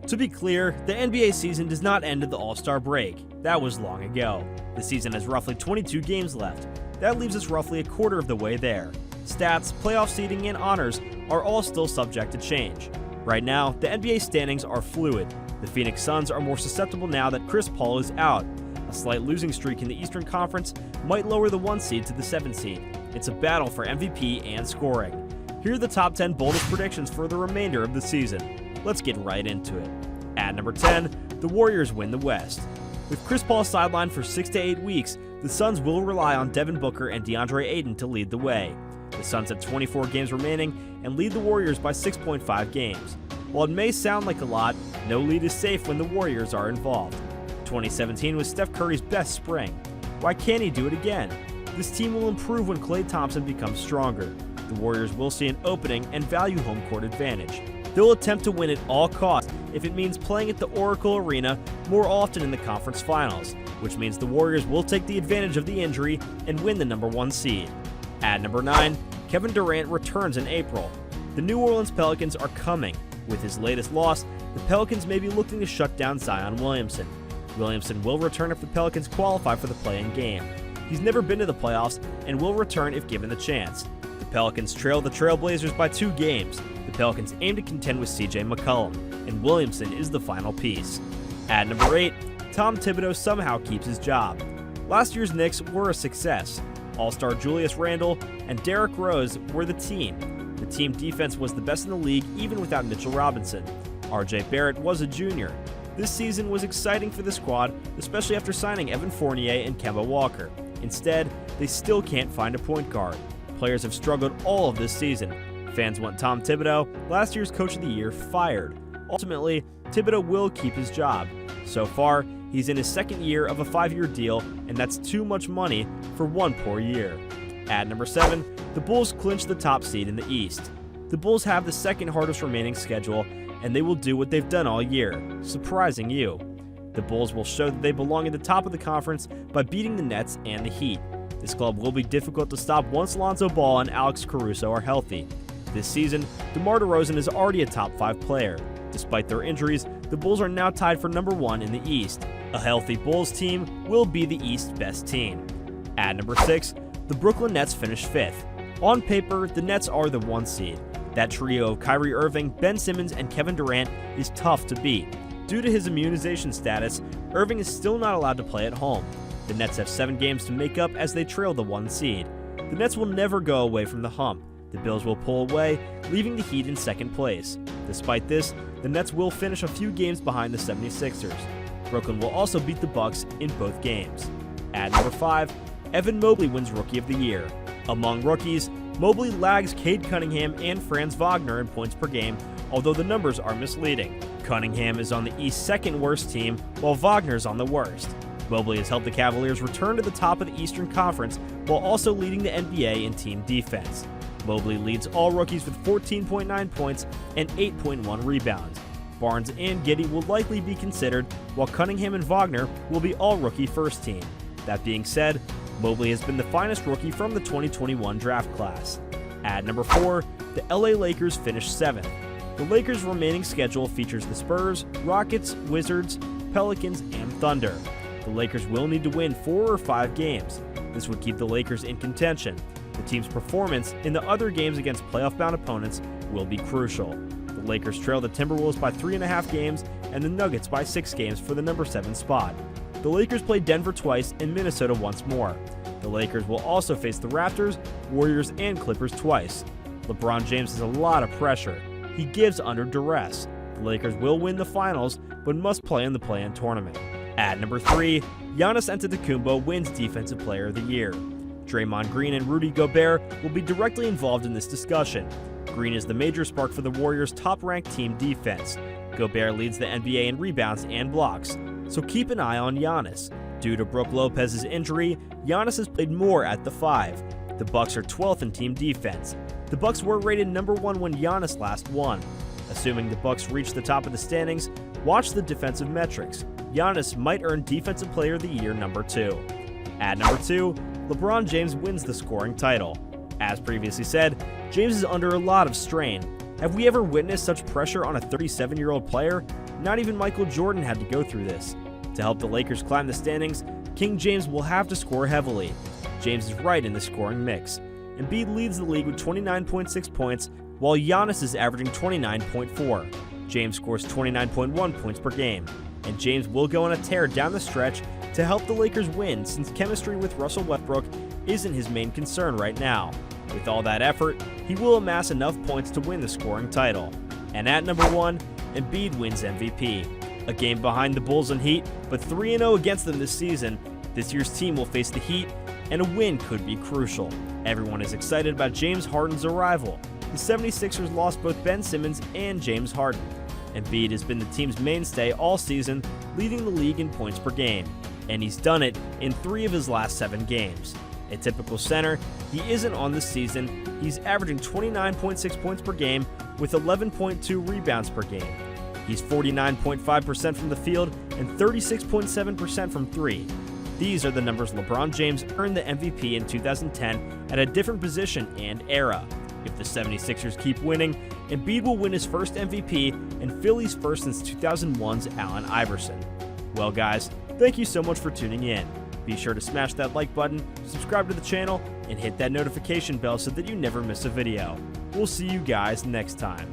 To be clear, the NBA season does not end at the All-Star break. That was long ago. The season has roughly 22 games left. That leaves us roughly a quarter of the way there. Stats, playoff seeding, and honors are all still subject to change. Right now, the NBA standings are fluid. The Phoenix Suns are more susceptible now that Chris Paul is out. A slight losing streak in the Eastern Conference might lower the 1 seed to the 7 seed. It's a battle for MVP and scoring. Here are the top 10 boldest predictions for the remainder of the season. Let's get right into it. At number 10, the Warriors win the West. With Chris Paul sidelined for 6 to 8 weeks, the Suns will rely on Devin Booker and DeAndre Ayton to lead the way. The Suns have 24 games remaining and lead the Warriors by 6.5 games. While it may sound like a lot, no lead is safe when the Warriors are involved. 2017 was Steph Curry's best spring. Why can't he do it again? This team will improve when Klay Thompson becomes stronger. The Warriors will see an opening and value home court advantage. They'll attempt to win at all costs if it means playing at the Oracle Arena more often in the conference finals, which means the Warriors will take the advantage of the injury and win the number 1 seed. At number 9, Kevin Durant returns in April. The New Orleans Pelicans are coming. With his latest loss, the Pelicans may be looking to shut down Zion Williamson. Williamson will return if the Pelicans qualify for the play-in game. He's never been to the playoffs and will return if given the chance. The Pelicans trail the Trailblazers by 2 games. The Pelicans aim to contend with CJ McCollum, and Williamson is the final piece. At number 8, Tom Thibodeau somehow keeps his job. Last year's Knicks were a success. All-star Julius Randle and Derrick Rose were the team. The team defense was the best in the league even without Mitchell Robinson. RJ Barrett was a junior. This season was exciting for the squad, especially after signing Evan Fournier and Kemba Walker. Instead, they still can't find a point guard. Players have struggled all of this season. Fans want Tom Thibodeau, last year's Coach of the Year, fired. Ultimately, Thibodeau will keep his job. So far, he's in his 2nd year of a 5-year deal, and that's too much money for 1 poor year. At number 7, the Bulls clinch the top seed in the East. The Bulls have the 2nd hardest remaining schedule, and they will do what they've done all year, surprising you. The Bulls will show that they belong at the top of the conference by beating the Nets and the Heat. This club will be difficult to stop once Lonzo Ball and Alex Caruso are healthy. This season, DeMar DeRozan is already a top 5 player. Despite their injuries, the Bulls are now tied for number 1 in the East. A healthy Bulls team will be the East's best team. At number 6, the Brooklyn Nets finish 5th. On paper, the Nets are the 1 seed. That trio of Kyrie Irving, Ben Simmons, and Kevin Durant is tough to beat. Due to his immunization status, Irving is still not allowed to play at home. The Nets have 7 games to make up as they trail the 1 seed. The Nets will never go away from the hump. The Bills will pull away, leaving the Heat in 2nd place. Despite this, the Nets will finish a few games behind the 76ers. Brooklyn will also beat the Bucks in both games. At number 5, Evan Mobley wins Rookie of the Year. Among rookies, Mobley lags Cade Cunningham and Franz Wagner in points per game, although the numbers are misleading. Cunningham is on the East's 2nd worst team, while Wagner's on the worst. Mobley has helped the Cavaliers return to the top of the Eastern Conference while also leading the NBA in team defense. Mobley leads all rookies with 14.9 points and 8.1 rebounds. Barnes and Giddey will likely be considered, while Cunningham and Wagner will be all-rookie first team. That being said, Mobley has been the finest rookie from the 2021 draft class. At number 4, the LA Lakers finish 7th. The Lakers' remaining schedule features the Spurs, Rockets, Wizards, Pelicans, and Thunder. The Lakers will need to win 4 or 5 games. This would keep the Lakers in contention. The team's performance in the other games against playoff-bound opponents will be crucial. The Lakers trail the Timberwolves by 3.5 games and the Nuggets by 6 games for the number 7 spot. The Lakers play Denver twice and Minnesota once more. The Lakers will also face the Raptors, Warriors, and Clippers twice. LeBron James has a lot of pressure. He gives under duress. The Lakers will win the finals, but must play in the play-in tournament. At number 3, Giannis Antetokounmpo wins Defensive Player of the Year. Draymond Green and Rudy Gobert will be directly involved in this discussion. Green is the major spark for the Warriors' top-ranked team defense. Gobert leads the NBA in rebounds and blocks, so keep an eye on Giannis. Due to Brook Lopez's injury, Giannis has played more at the 5. The Bucks are 12th in team defense. The Bucks were rated number 1 when Giannis last won. Assuming the Bucks reach the top of the standings, watch the defensive metrics. Giannis might earn Defensive Player of the Year number 2. At number 2, LeBron James wins the scoring title. As previously said, James is under a lot of strain. Have we ever witnessed such pressure on a 37-year-old player? Not even Michael Jordan had to go through this. To help the Lakers climb the standings, King James will have to score heavily. James is right in the scoring mix. Embiid leads the league with 29.6 points, while Giannis is averaging 29.4. James scores 29.1 points per game, and James will go on a tear down the stretch to help the Lakers win, since chemistry with Russell Westbrook isn't his main concern right now. With all that effort, he will amass enough points to win the scoring title. And at number 1, Embiid wins MVP. A game behind the Bulls and Heat, but 3-0 against them this season. This year's team will face the Heat, and a win could be crucial. Everyone is excited about James Harden's arrival. The 76ers lost both Ben Simmons and James Harden. Embiid has been the team's mainstay all season, leading the league in points per game, and he's done it in 3 of his last 7 games. A typical center, he isn't on this season. He's averaging 29.6 points per game with 11.2 rebounds per game. He's 49.5% from the field and 36.7% from 3. These are the numbers LeBron James earned the MVP in 2010 at a different position and era. If the 76ers keep winning, Embiid will win his first MVP and Philly's first since 2001's Allen Iverson. Well guys, thank you so much for tuning in. Be sure to smash that like button, subscribe to the channel, and hit that notification bell so that you never miss a video. We'll see you guys next time.